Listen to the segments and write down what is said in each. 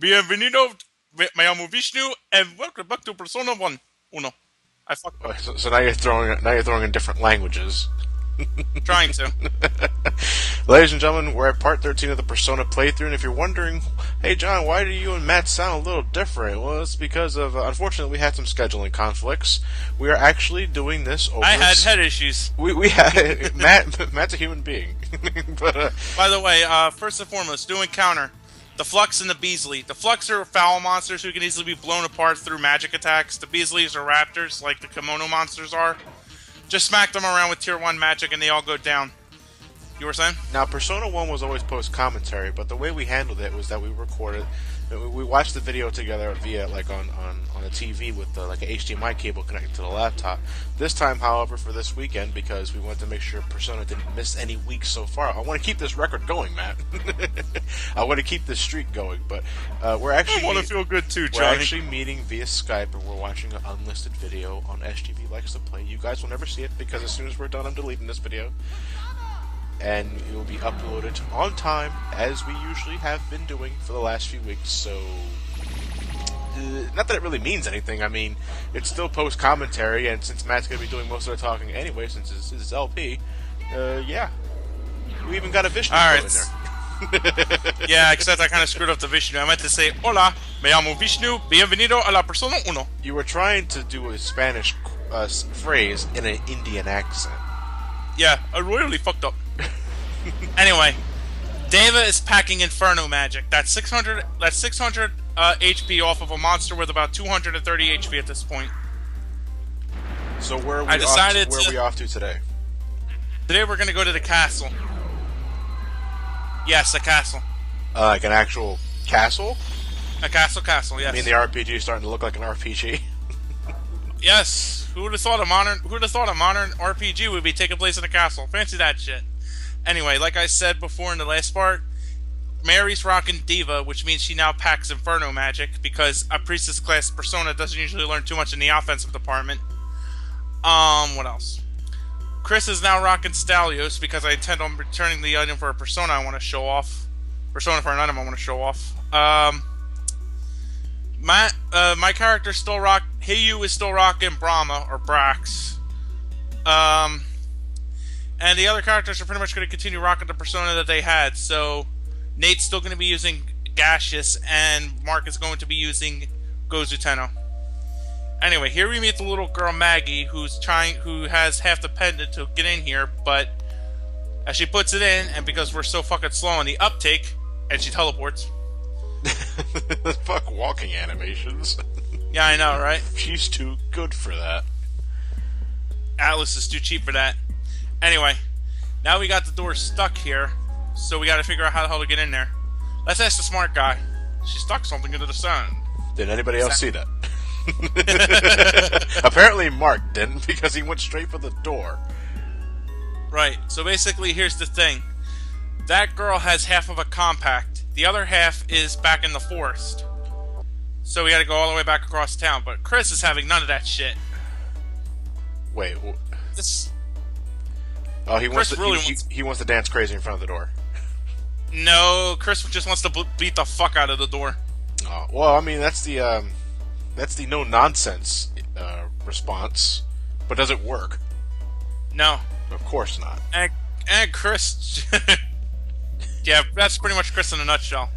Bienvenido, me llamo Vishnu, and welcome back to Persona 1. Uno. I fucked up. So now you're throwing in different languages. Trying to. Ladies and gentlemen, we're at part 13 of the Persona playthrough, and if you're wondering, hey John, why do you and Matt sound a little different? Well, it's because of, unfortunately, we had some scheduling conflicts. We are actually doing this over... I had head issues. We had... Matt's a human being. but, By the way, first and foremost, new encounter. The Flux and the Beasley. The Flux are foul monsters who can easily be blown apart through magic attacks. The Beasleys are raptors, like the kimono monsters are. Just smack them around with tier 1 magic and they all go down. You were saying? Now, Persona 1 was always post-commentary, but the way we handled it was that we recorded... We watched the video together via, like, on a TV with, like, an HDMI cable connected to the laptop. This time, however, for this weekend, because we wanted to make sure Persona didn't miss any weeks so far. I want to keep this record going, Matt. I want to keep this streak going, but we're actually... I want to feel good too, Johnny. We're actually meeting via Skype, and we're watching an unlisted video on SGB Likes to Play. You guys will never see it, because as soon as we're done, I'm deleting this video. And it will be uploaded on time, as we usually have been doing for the last few weeks, so... not that it really means anything, I mean, it's still post-commentary, and since Matt's going to be doing most of the talking anyway, since it's LP, yeah. We even got a Vishnu in there. Yeah, except I kind of screwed up the Vishnu. I meant to say, Hola, me llamo Vishnu, bienvenido a la Persona 1. You were trying to do a Spanish phrase in an Indian accent. Yeah, I royally fucked up. Anyway, Deva is packing Inferno magic. That's 600 HP off of a monster with about 230 HP at this point. So where are we off to today? Today we're going to go to the castle. Yes, a castle. Like an actual castle? A castle, yes. I mean, the RPG is starting to look like an RPG. Yes. Who would have thought a modern RPG would be taking place in a castle? Fancy that shit. Anyway, like I said before in the last part, Mary's rocking Diva, which means she now packs Inferno magic, because a priestess class Persona doesn't usually learn too much in the offensive department. What else? Chris is now rocking Stalios, because I intend on returning the item for a Persona I want to show off. Persona for an item I want to show off. My character still Heiyu is still rocking Brahma, or Brax. And the other characters are pretty much going to continue rocking the Persona that they had, so Nate's still going to be using Gaseous, and Mark is going to be using Gozu Tenno. Anyway, here we meet the little girl Maggie, who has half the pendant to get in here, but as she puts it in, and because we're so fucking slow on the uptake, and she teleports. Fuck walking animations. Yeah, I know, right? She's too good for that. Atlas is too cheap for that. Anyway, now we got the door stuck here, so we gotta figure out how the hell to get in there. Let's ask the smart guy. She stuck something into the sand. Did anybody else see that? Apparently Mark didn't, because he went straight for the door. Right, so basically here's the thing. That girl has half of a compact. The other half is back in the forest. So we gotta go all the way back across town, but Chris is having none of that shit. Wait, This... Oh, he wants to dance crazy in front of the door. No, Chris just wants to beat the fuck out of the door. Oh, well, I mean, that's the no nonsense response. But does it work? No. Of course not. And Chris... yeah, that's pretty much Chris in a nutshell.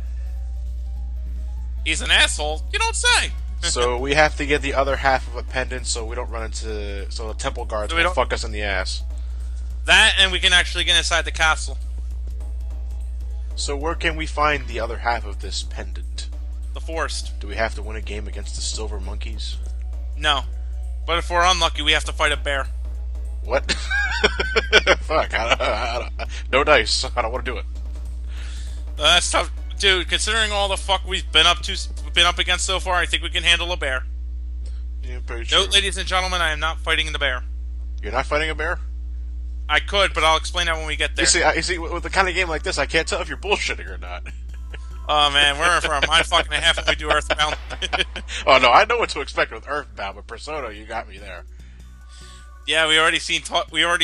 He's an asshole. You don't say. So we have to get the other half of a pendant so we don't run into... So the temple guards won't fuck us in the ass. That, and we can actually get inside the castle. So where can we find the other half of this pendant? The forest. Do we have to win a game against the silver monkeys? No. But if we're unlucky, we have to fight a bear. What? Fuck. No dice. I don't want to do it. That's tough. Dude, considering all the fuck we've been up against so far, I think we can handle a bear. Yeah, pretty sure. Note, ladies and gentlemen, I am not fighting the bear. You're not fighting a bear? I could, but I'll explain that when we get there. You see, with a kind of game like this, I can't tell if you're bullshitting or not. Oh man, we're in for a mind fucking and a half when we do Earthbound. Oh no, I know what to expect with Earthbound, but Persona, you got me there. Yeah, we already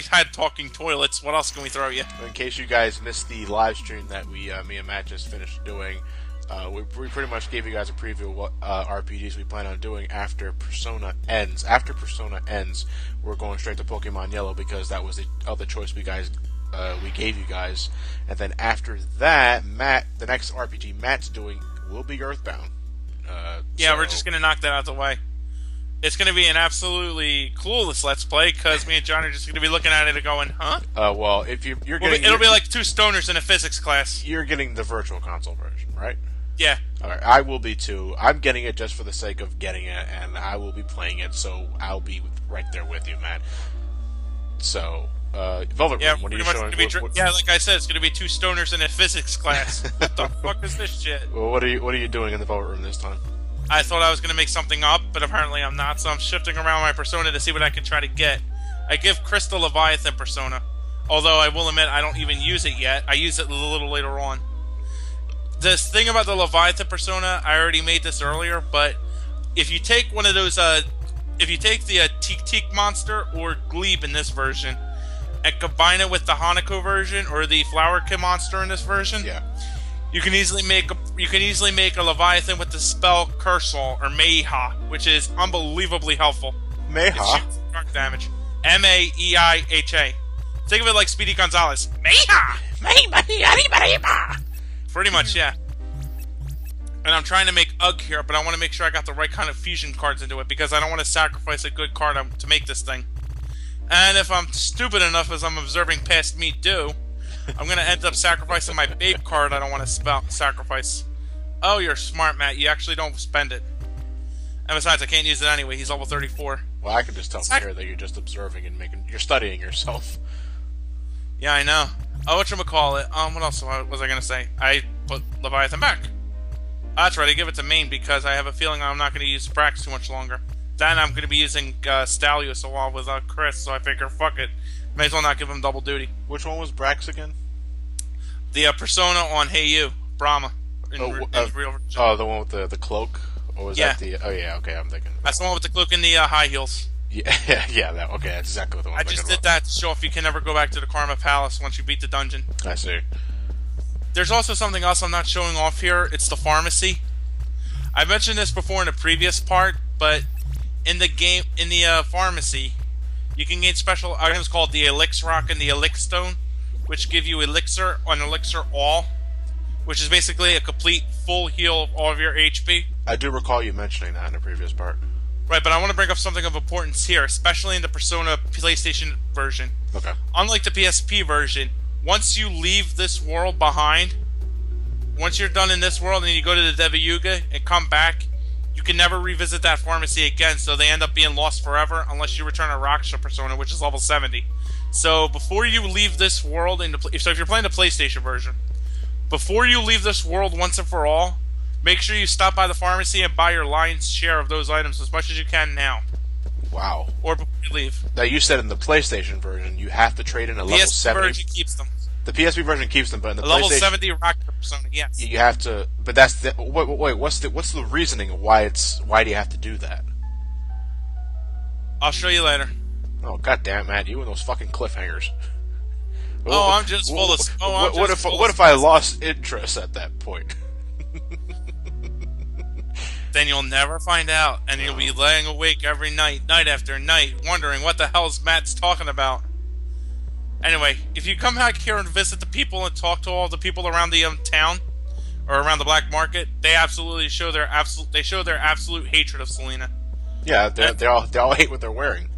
had talking toilets. What else can we throw at you? In case you guys missed the live stream that me and Matt just finished doing, we pretty much gave you guys a preview of what RPGs we plan on doing after Persona ends. After Persona ends, we're going straight to Pokemon Yellow because that was the other choice we gave you guys. And then after that, the next RPG Matt's doing will be Earthbound. Yeah, we're just gonna knock that out the way. It's gonna be an absolutely clueless Let's Play because me and John are just gonna be looking at it and going, "Huh?" Well, if you're getting, it'll be like two stoners in a physics class. You're getting the Virtual Console version, right? Yeah. All right, I will be too. I'm getting it just for the sake of getting it, and I will be playing it, so I'll be right there with you, Matt. So, Velvet Room, what are you showing? Yeah, like I said, it's going to be two stoners in a physics class. What the fuck is this shit? Well, what are you doing in the Velvet Room this time? I thought I was going to make something up, but apparently I'm not, so I'm shifting around my persona to see what I can try to get. I give Chris the Leviathan persona, although I will admit I don't even use it yet. I use it a little later on. This thing about the Leviathan persona, I already made this earlier, but if you take one of those, if you take the Teak monster or Glebe in this version, and combine it with the Hanako version or the Flower Kid monster in this version, yeah, you can easily make a Leviathan with the spell Cursal or Meiha, which is unbelievably helpful. Meiha? Dark damage. M-A-E-I-H-A. Think of it like Speedy Gonzalez. Meiha! Pretty much, yeah. And I'm trying to make Ugg here, but I want to make sure I got the right kind of fusion cards into it, because I don't want to sacrifice a good card to make this thing. And if I'm stupid enough, as I'm observing past me do, I'm going to end up sacrificing my Babe card I don't want to sacrifice. Oh, you're smart, Matt. You actually don't spend it. And besides, I can't use it anyway. He's level 34. Well, I can just tell from here that you're just observing and you're studying yourself. Yeah, I know. Oh, whatchamacallit? What else was I going to say? I put Leviathan back. That's right, I give it to main because I have a feeling I'm not going to use Brax too much longer. Then I'm going to be using Stalios a while with Chris, so I figure, fuck it. May as well not give him double duty. Which one was Brax again? The persona on Hey You, Brahma. In real version. Oh, the one with the cloak? Or was that the... Oh, yeah, okay, I'm thinking... That's the one with the cloak and the high heels. Yeah, okay, that's exactly the one I just did that to show if you can never go back to the Karma Palace once you beat the dungeon. I see. There's also something else I'm not showing off here. It's the pharmacy. I mentioned this before in a previous part, but in the game, in the pharmacy, you can gain special items called the Elixir Rock and the Elixir Stone, which give you Elixir on Elixir All, which is basically a complete full heal of all of your HP. I do recall you mentioning that in a previous part. Right, but I want to bring up something of importance here, especially in the Persona PlayStation version. Okay. Unlike the PSP version, once you leave this world behind, once you're done in this world and you go to the Deva Yuga and come back, you can never revisit that pharmacy again, so they end up being lost forever unless you return a Raksha persona, which is level 70. So before you leave this world, so if you're playing the PlayStation version, before you leave this world once and for all, make sure you stop by the pharmacy and buy your lion's share of those items as much as you can now. Wow. Or before you leave. Now, you said in the PlayStation version you have to trade in a level 70. The PSP version keeps them. The PSP version keeps them, but in the level PlayStation... 70 Raksha persona, yes. You have to... But that's the... Wait, what's the reasoning of why do you have to do that? I'll show you later. Oh, goddamn, Matt, you and those fucking cliffhangers. Oh, I'm just full of... What if I lost interest at that point? Then you'll never find out, and you'll be laying awake every night, night after night, wondering what the hell's Matt's talking about. Anyway, if you come back here and visit the people and talk to all the people around the town, or around the black market, they absolutely show their absolute hatred of Selena. Yeah, they all hate what they're wearing.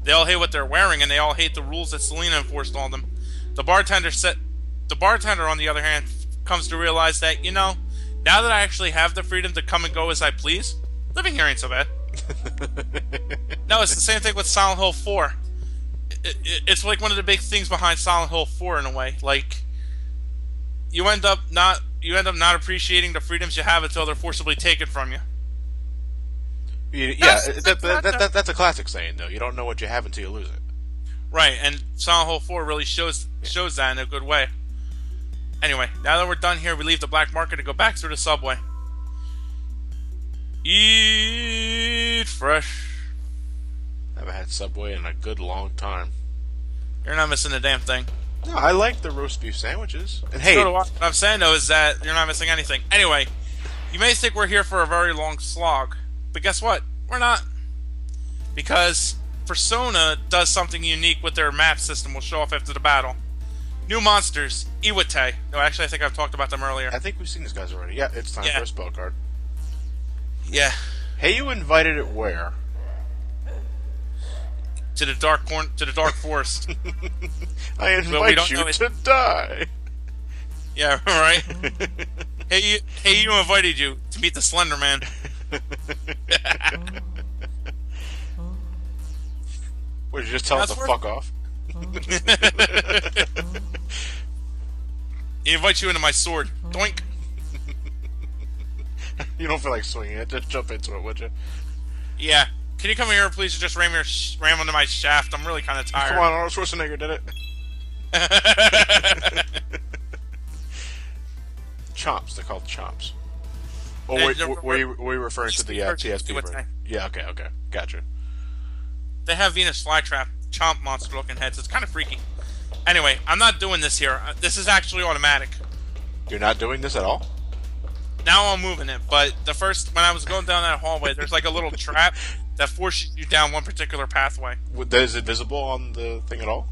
They all hate what they're wearing, and they all hate the rules that Selena enforced on them. The bartender, on the other hand, comes to realize that, you know, now that I actually have the freedom to come and go as I please, living here ain't so bad. No, it's the same thing with Silent Hill 4. It's like one of the big things behind Silent Hill 4 in a way. Like, you end up not appreciating the freedoms you have until they're forcibly taken from you. Yeah, that's a classic saying, though. You don't know what you have until you lose it. Right, and Silent Hill 4 really shows that in a good way. Anyway, now that we're done here, we leave the black market and go back through the subway. Eat fresh. Haven't had Subway in a good long time. You're not missing a damn thing. No, I like the roast beef sandwiches. And hey, So do I. What I'm saying though is that you're not missing anything. Anyway, you may think we're here for a very long slog, but guess what? We're not. Because Persona does something unique with their map system we'll show off after the battle. New monsters, Iwate. No, actually, I think I've talked about them earlier. I think we've seen these guys already. Yeah, it's time for a spell card. Yeah. Hey, you invited it where? To the dark forest. I invite you to die. Yeah, right. Hey, you invited you to meet the Slender Man. Would you just tell us to fuck off? He invites you into my sword. Doink. You don't feel like swinging it. Just jump into it, would you? Yeah. Can you come here, please, and just ram into my shaft? I'm really kind of tired. Come on, Arnold Schwarzenegger did it. Chomps. They're called chomps. Oh, were you referring to the PSP version? Yeah, okay. Gotcha. They have Venus Flytrap chomp monster-looking heads. It's kind of freaky. Anyway, I'm not doing this here. This is actually automatic. You're not doing this at all? Now I'm moving it, but when I was going down that hallway, there's like a little trap that forces you down one particular pathway. Is it visible on the thing at all?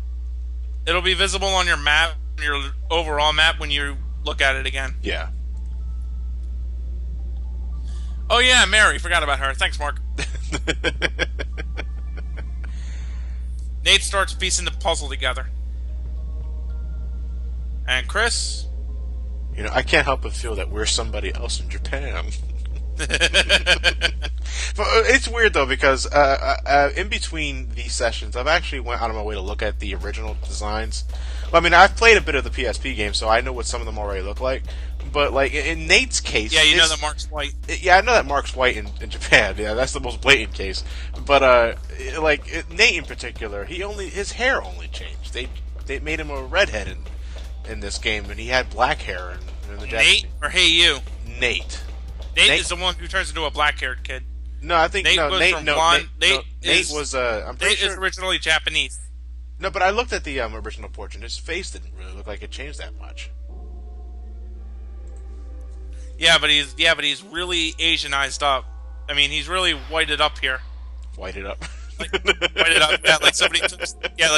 It'll be visible on your map, your overall map, when you look at it again. Yeah. Oh yeah, Mary. Forgot about her. Thanks, Mark. Nate starts piecing the puzzle together. And Chris? You know, I can't help but feel that we're somebody else in Japan. It's weird though, because in between these sessions, I've actually went out of my way to look at the original designs. Well, I mean, I've played a bit of the PSP game, so I know what some of them already look like. But like in Nate's case, yeah, you know that Mark's white. Yeah, I know that Mark's white in Japan. Yeah, that's the most blatant case. But Nate in particular, his hair only changed. They made him a redhead in this game, and he had black hair in the Japanese. Nate or Hey You? Nate. Nate is the one who turns into a black-haired kid. No, I think Nate no. goes Nate, from no, blonde. Nate was. I'm pretty Nate sure is originally Japanese. No, but I looked at the original portrait. His face didn't really look like it changed that much. Yeah, but he's really Asianized up. I mean, he's really whited up here. Whited up. Like, whited up. Yeah, like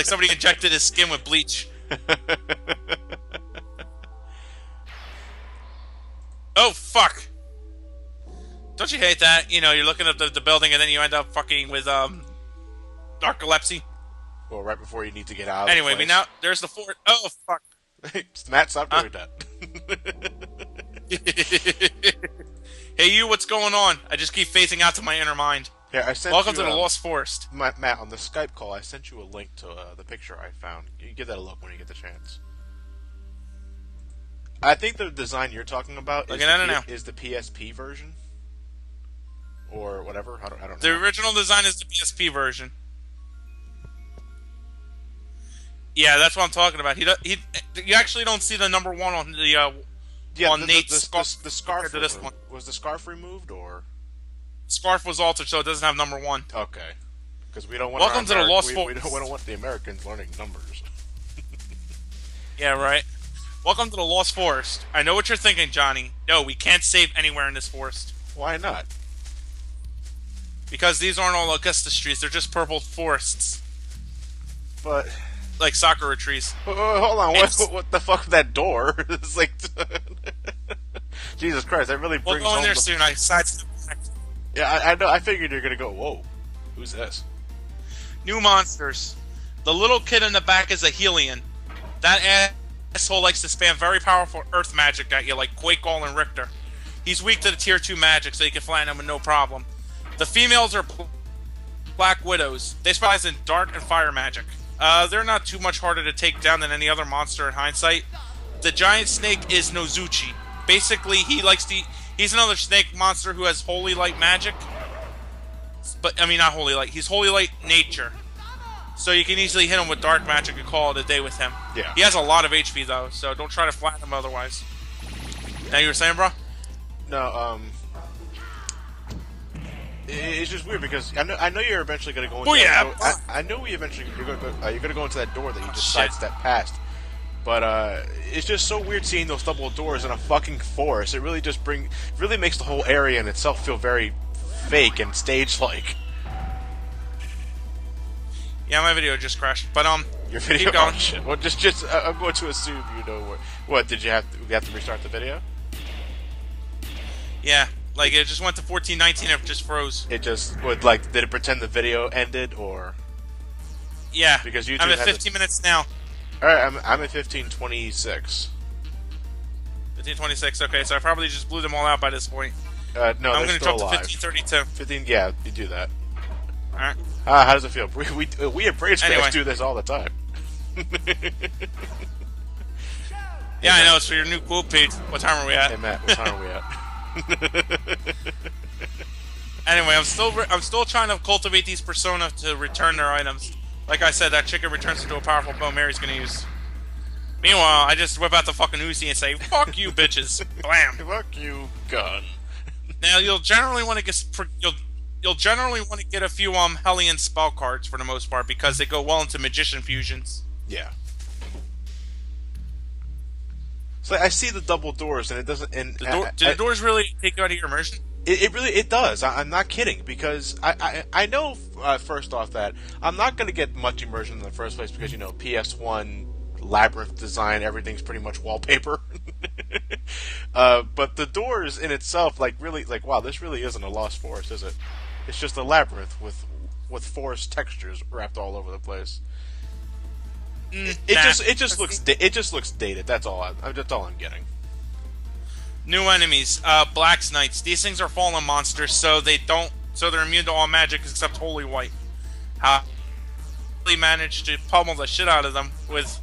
somebody injected his skin with bleach. Oh fuck! Don't you hate that? You know, you're looking at the building and then you end up fucking with narcolepsy. Well, right before you need to get out. Anyway, there's the fort. Oh fuck! Matt, stop doing that. Hey, you, what's going on? I just keep phasing out to my inner mind. Yeah, I sent Welcome you, to the Lost Forest. Matt, on the Skype call, I sent you a link to the picture I found. You give that a look when you get the chance. I think the design you're talking about is the PSP version, or whatever. I don't know. The original design is the PSP version. Yeah, that's what I'm talking about. You actually don't see the number 1 on the on Nate's scarf. The scarf to this one. Was the scarf removed, or scarf was altered so it doesn't have number 1? Okay, because we don't want. Welcome to the Lost Forest. We don't want the Americans learning numbers. Yeah, right. Welcome to the Lost Forest. I know what you're thinking, Johnny. No, we can't save anywhere in this forest. Why not? Because these aren't all Augusta streets. They're just purple forests. But like Sakura trees. Hold on, what the fuck is that door? It's like Jesus Christ, that really brings We'll go in there home soon. I sidestep. Yeah, I know. I figured you're gonna go. Whoa, who's this? New monsters. The little kid in the back is a Helion. That asshole likes to spam very powerful Earth magic at you, like Quake-All and Richter. He's weak to the Tier 2 magic, so you can flatten him with no problem. The females are Black Widows. They specialize in dark and fire magic. They're not too much harder to take down than any other monster in hindsight. The giant snake is Nozuchi. Basically, he's another snake monster who has holy light magic. But, I mean, not holy light. He's holy light nature. So you can easily hit him with dark magic and call it a day with him. Yeah. He has a lot of HP, though, so don't try to flatten him otherwise. Now you were saying, bro? No, it's just weird because I know you're eventually going to go into yeah. I know you're going to go into that door that you just sidestep past. But it's just so weird seeing those double doors in a fucking forest. It really just really makes the whole area in itself feel very fake and stage-like. Yeah, my video just crashed. But Your video. keep going. Oh, shit. Well, just I'm going to assume you know what did you have to restart the video? Yeah, like it just went to 14:19 and it just froze. It just did it pretend the video ended or? Yeah, Because YouTube I'm at has 15 minutes now. All right, I'm at 15:26. 15:26. Okay, so I probably just blew them all out by this point. No, I'm they're going to still drop to alive. 15:32. 15. Yeah, you do that. All right. How does it feel? We at Braves Anyway. fans do this all the time. Yeah, I know. It's for your new quote page. What time are we at? Hey Matt, what time are we at? Anyway, I'm still trying to cultivate these persona to return their items. Like I said, that chicken returns into a powerful bow Mary's gonna use. Meanwhile, I just whip out the fucking Uzi and say, "Fuck you, bitches!" Blam. Fuck you, gun. Now you'll generally want to get you'll generally want to get a few Hellion spell cards for the most part because they go well into magician fusions. Yeah. So I see the double doors, and it doesn't. And Do the doors really take you out of your immersion? It does. I'm not kidding because I know first off that I'm not going to get much immersion in the first place because PS1 labyrinth design, everything's pretty much wallpaper. But the doors in itself, really, wow, this really isn't a lost forest, is it? It's just a labyrinth with forest textures wrapped all over the place. It just looks dated. That's all. That's all I'm getting. New enemies, Black Knights. These things are fallen monsters, so they're immune to all magic except Holy White. They managed to pummel the shit out of them with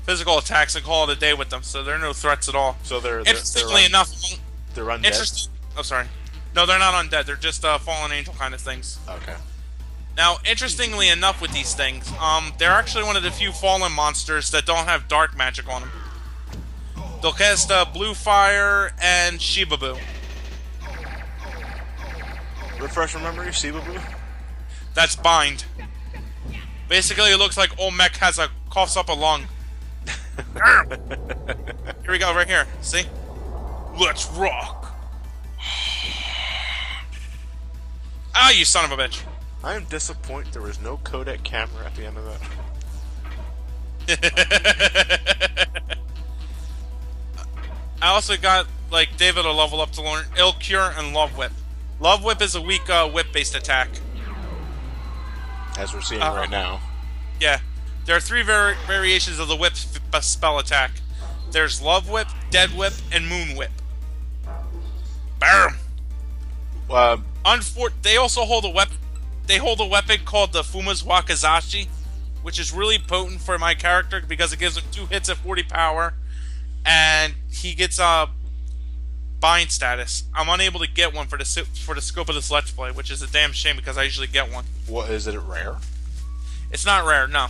physical attacks and call it a day with them, so they're no threats at all. So interestingly enough, they're undead. Oh, sorry. No, they're not undead. They're just fallen angel kind of things. Okay. Now, interestingly enough, with these things, they're actually one of the few fallen monsters that don't have dark magic on them. They'll cast Blue Fire and Shibabu. Refresh my memory, Shibabu? That's Bind. Basically, it looks like Olmec coughs up a lung. Here we go, right here. See? Let's rock. Ah, you son of a bitch. I am disappointed there was no codec camera at the end of that. I also got, David a level up to learn Ill Cure and Love Whip. Love Whip is a weak whip-based attack. As we're seeing right now. Yeah. There are three variations of the whip spell attack. There's Love Whip, Dead Whip, and Moon Whip. Bam! They also hold a weapon. They hold a weapon called the Fuma's Wakazashi, which is really potent for my character because it gives him 2 hits at 40 power, and he gets bind status. I'm unable to get one for the scope of this Let's Play, which is a damn shame because I usually get one. What is it? Rare? It's not rare, no.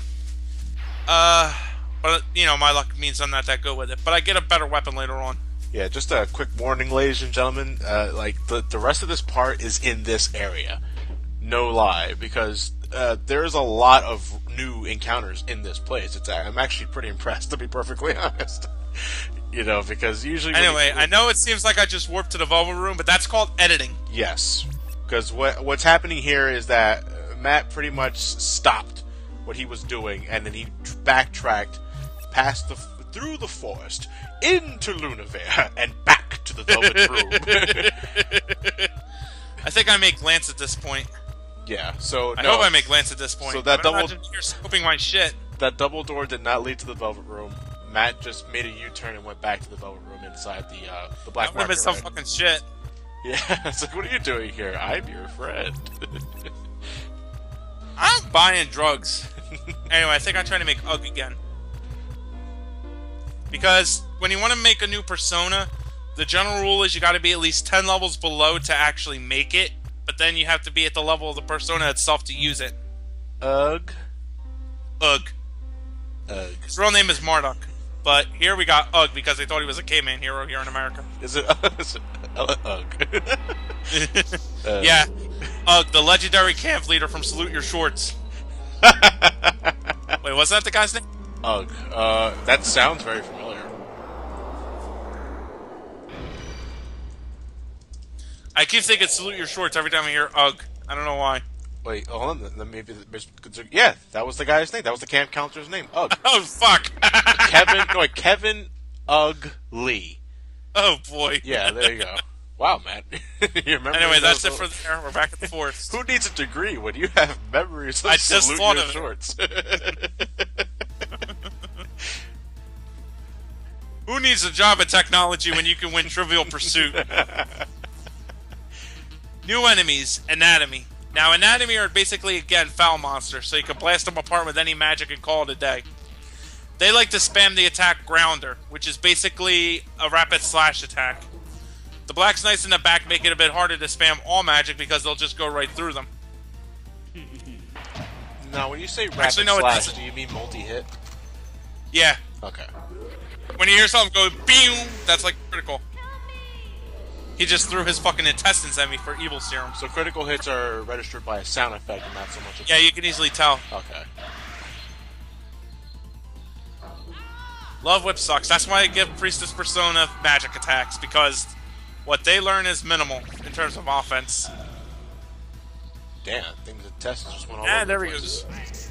But my luck means I'm not that good with it. But I get a better weapon later on. Yeah, just a quick warning, ladies and gentlemen. The rest of this part is in this area. No lie, because there's a lot of new encounters in this place. I'm actually pretty impressed, to be perfectly honest. Because usually... Anyway, I know it seems like I just warped to the Velvet Room, but that's called editing. Yes. Because what's happening here is that Matt pretty much stopped what he was doing, and then he backtracked through the forest, into Lunavere, and back to the Velvet Room. I think I make Lance at this point. Yeah, so... I hope I make Lance at this point. So that I'm not just here scoping my shit. That double door did not lead to the Velvet Room. Matt just made a U-turn and went back to the Velvet Room inside the Black Market. That some fucking shit. Yeah, it's like, what are you doing here? I'm your friend. I'm buying drugs. Anyway, I think I'm trying to make Ugg again. Because when you want to make a new persona, the general rule is you got to be at least 10 levels below to actually make it, but then you have to be at the level of the persona itself to use it. Ugg? Ugg. Ugg. His real name is Marduk, but here we got Ugg because they thought he was a caveman hero here in America. Is it Ugg? Yeah. Ugg, the legendary camp leader from Salute Your Shorts. Wait, was that the guy's name? Ugh. That sounds very familiar. I keep thinking salute your shorts every time I hear ugh. I don't know why. Wait, hold on. Then maybe yeah, that was the guy's name. That was the camp counselor's name. Ugh. Oh, fuck. Kevin Ugg Lee. Oh, boy. Yeah, there you go. Wow, man. You remember? Anyway, that's it for there. We're back at the forest. Who needs a degree when you have memories of I just salute thought your of it. shorts? Who needs a job at technology when you can win Trivial Pursuit? New enemies, Anatomy. Now, Anatomy are basically, again, foul monsters, so you can blast them apart with any magic and call it a day. They like to spam the attack Grounder, which is basically a rapid slash attack. The Black Knights in the back make it a bit harder to spam all magic because they'll just go right through them. Now, when you say rapid Actually, no, slash, do you mean multi-hit? Yeah. Okay. When you hear something go, BEOOM, that's like critical. He just threw his fucking intestines at me for evil serum. So critical hits are registered by a sound effect and not so much a... Yeah, you can easily tell. Okay. Love Whip sucks. That's why I give Priestess Persona magic attacks, because what they learn is minimal in terms of offense. Damn, I think the test just went all over There the he place. goes.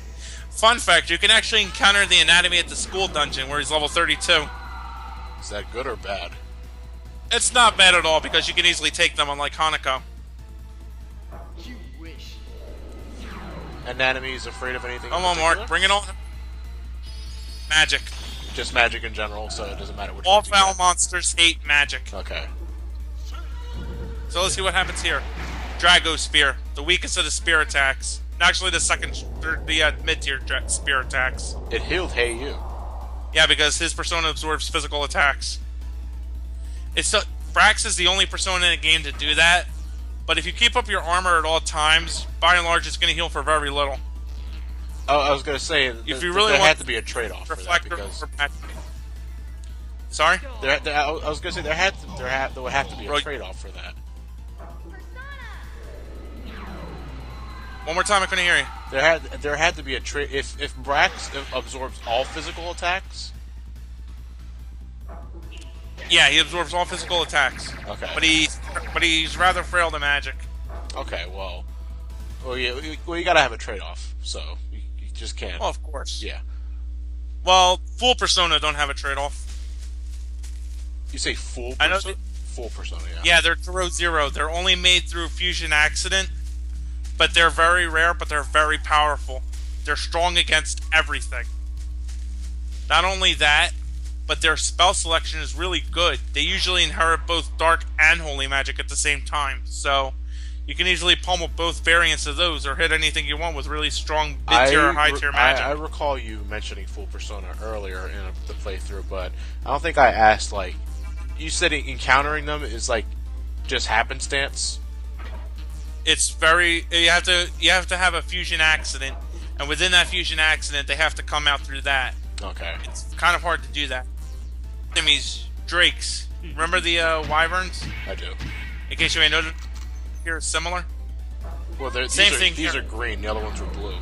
Fun fact, you can actually encounter the Anatomy at the school dungeon, where he's level 32. Is that good or bad? It's not bad at all, because you can easily take them, unlike Hanako. You wish. Anatomy is afraid of anything. Come in on, particular? Mark, bring it on. Magic. Just magic in general, so it doesn't matter which All one you foul get. monsters hate magic. Okay. So let's see what happens here. Drago Spear, the weakest of the spear attacks. Actually, the mid-tier spear attacks. It healed Hey You. Yeah, because his persona absorbs physical attacks. Brax is the only persona in the game to do that, but if you keep up your armor at all times, by and large, it's going to heal for very little. Oh, I was going to say, If there you really had want to be a trade-off for that, Reflector because... for magic. Sorry? I was going to say, there would have to be a Right. trade-off for that. One more time, I couldn't hear you. There had to be a trade... If Brax absorbs all physical attacks... Yeah, he absorbs all physical attacks. Okay. But he's rather frail to magic. Okay, well, yeah, you gotta have a trade-off, so you just can't. Well, of course. Yeah. Well, full persona don't have a trade-off. You say full I know persona? Full persona, yeah. Yeah, they're throw zero. They're only made through fusion accident, but they're very rare, but they're very powerful. They're strong against everything. Not only that, but their spell selection is really good. They usually inherit both dark and holy magic at the same time, so you can easily pummel both variants of those or hit anything you want with really strong mid-tier or high-tier magic. I recall you mentioning full persona earlier in the playthrough, but I don't think I asked, like, you said encountering them is, like, just happenstance? It's very... You have to have a fusion accident, and within that fusion accident, they have to come out through that. Okay. It's kind of hard to do that. Enemies, drakes. Remember the wyverns? I do. In case you may notice, here is similar. Well, Same thing these here. are green, the other ones are blue.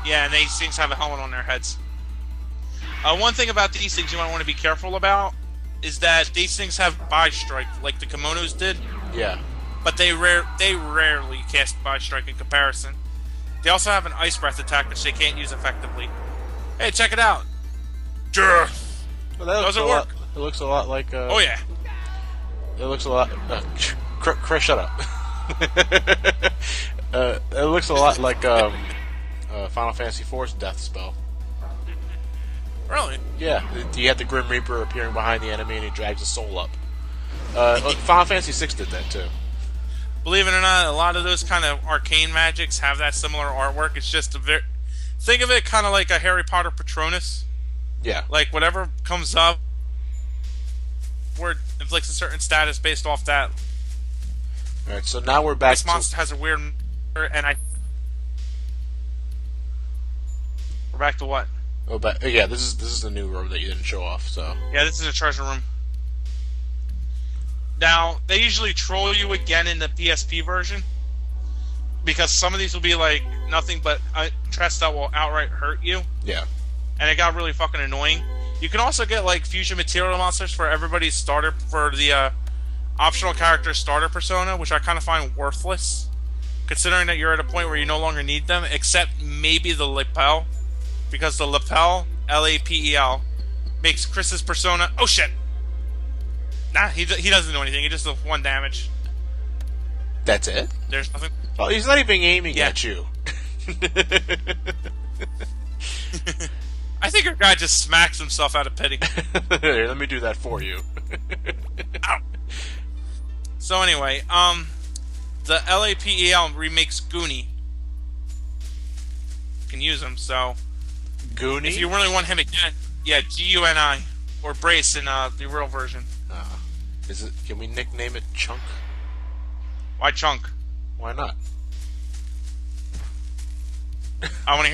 Yeah, and these things have a helmet on their heads. One thing about these things you might want to be careful about is that these things have buy strike, like the kimonos did, Yeah. but they rarely cast buy strike in comparison. They also have an ice breath attack which they can't use effectively. Hey, check it out. Death. Well, that looks Does it a lot, work? it looks a lot like... Oh yeah. It looks a lot... Chris, shut up. It looks a lot like Final Fantasy IV's death spell. Really? Yeah, you had the Grim Reaper appearing behind the enemy and he drags the soul up. Final Fantasy VI did that too. Believe it or not, a lot of those kind of arcane magics have that similar artwork. It's just think of it kind of like a Harry Potter Patronus. Yeah. Like whatever comes up, where it inflicts a certain status based off that. Alright, so now we're back This monster has a weird, and we're back to what? yeah, this is the new room that you didn't show off, so... Yeah, this is a treasure room. Now, they usually troll you again in the PSP version, because some of these will be like nothing but chests that will outright hurt you. Yeah. and it got really fucking annoying. You can also get like fusion material monsters for everybody's starter for the optional character starter persona, which I kind of find worthless, considering that you're at a point where you no longer need them, except maybe the lapel, because the lapel, L-A-P-E-L, makes Chris's persona. Oh shit! Nah, he doesn't do anything. He just does 1 damage. That's it? There's nothing. Well, he's not even aiming at you. I think our guy just smacks himself out of pity. Here, let me do that for you. Ow. So anyway, the LAPEL remakes Goonie. You can use him, so... Goonie? If you really want him again, yeah, G-U-N-I. Or Brace in the real version. Can we nickname it Chunk? Why Chunk? Why not? I want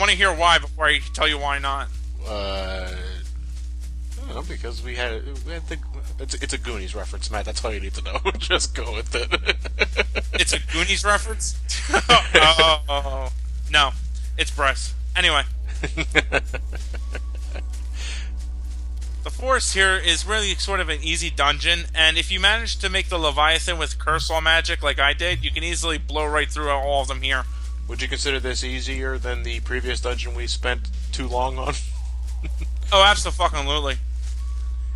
to hear why before I tell you why not. I don't know, because we had it's a Goonies reference, Matt. That's all you need to know. Just go with it. It's a Goonies reference? Oh, no, it's Bryce. Anyway, the forest here is really sort of an easy dungeon, and if you manage to make the Leviathan with Curse Law magic like I did, you can easily blow right through all of them here. Would you consider this easier than the previous dungeon we spent too long on? Oh, absolutely.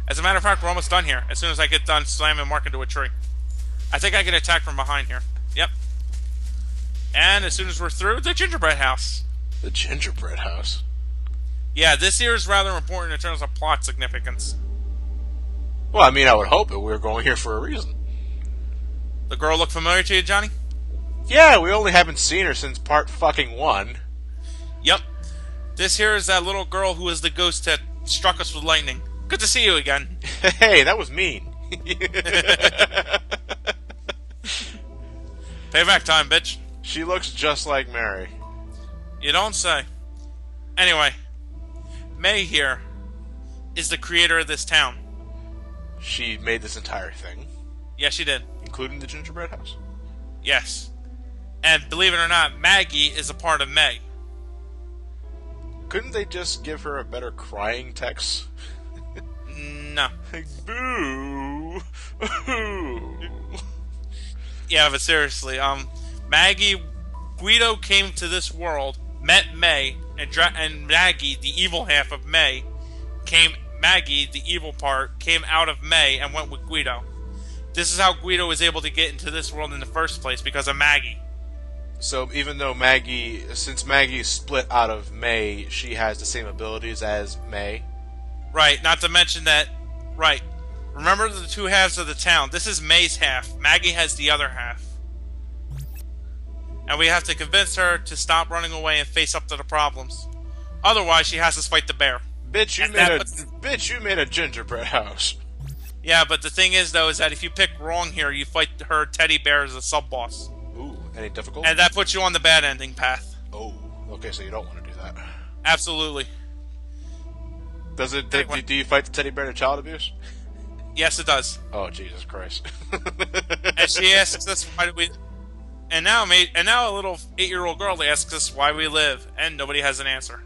As a matter of fact, we're almost done here. As soon as I get done slamming Mark into a tree. I think I get attacked from behind here. Yep. And as soon as we're through, the gingerbread house. The gingerbread house? Yeah, this here is rather important in terms of plot significance. Well, I mean, I would hope that we're going here for a reason. The girl look familiar to you, Johnny? Yeah, we only haven't seen her since part fucking 1. Yep. This here is that little girl who is the ghost that struck us with lightning. Good to see you again. Hey, that was mean. Payback time, bitch. She looks just like Mary. You don't say. Anyway, May here is the creator of this town. She made this entire thing. Yes, she did. Including the gingerbread house? Yes. And believe it or not, Maggie is a part of May. Couldn't they just give her a better crying text? No. Like, boo! Yeah, but seriously, Guido came to this world, met May, and Maggie, the evil half of May, Maggie, the evil part, came out of May and went with Guido. This is how Guido was able to get into this world in the first place, because of Maggie. So even though since Maggie split out of May, she has the same abilities as May? Right, not to mention that, right, remember the two halves of the town. This is May's half. Maggie has the other half. And we have to convince her to stop running away and face up to the problems. Otherwise, she has to fight the bear. Bitch, you made a gingerbread house. Yeah, but the thing is, though, is that if you pick wrong here, you fight her teddy bear as a sub-boss. Ooh, any difficult? And that puts you on the bad ending path. Oh, okay, so you don't want to do that. Absolutely. Does it? Do you fight the teddy bear to child abuse? Yes, it does. Oh, Jesus Christ! And she asks us why do we, and now a little 8-year-old girl asks us why we live, and nobody has an answer.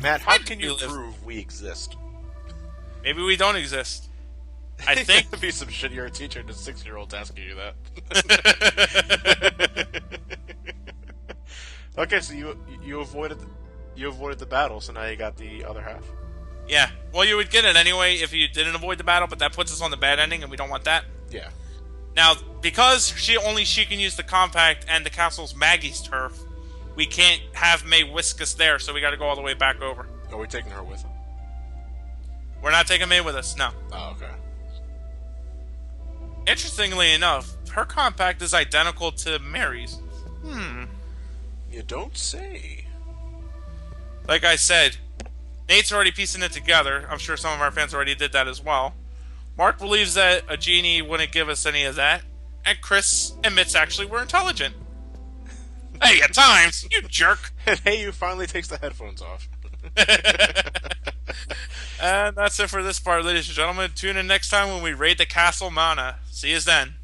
Matt, how Why can do you we live? prove we exist? Maybe we don't exist. I think it'd be some shit. You're a teacher and a 6-year-old's asking you that. Okay, so you avoided the battle, so now you got the other half. Yeah. Well, you would get it anyway if you didn't avoid the battle, but that puts us on the bad ending, and we don't want that. Yeah. Now, because she can use the compact and the castle's Maggie's turf, we can't have May whisk us there, so we got to go all the way back over. Are we taking her with us? We're not taking May with us. No. Oh, okay. Interestingly enough, her compact is identical to Mary's. You don't say. Like I said, Nate's already piecing it together. I'm sure some of our fans already did that as well. Mark believes that a genie wouldn't give us any of that. And Chris admits actually we're intelligent. Hey, at times, you jerk. And hey, you finally takes the headphones off. And that's it for this part, ladies and gentlemen. Tune in next time when we raid the Castle Mana. See you then.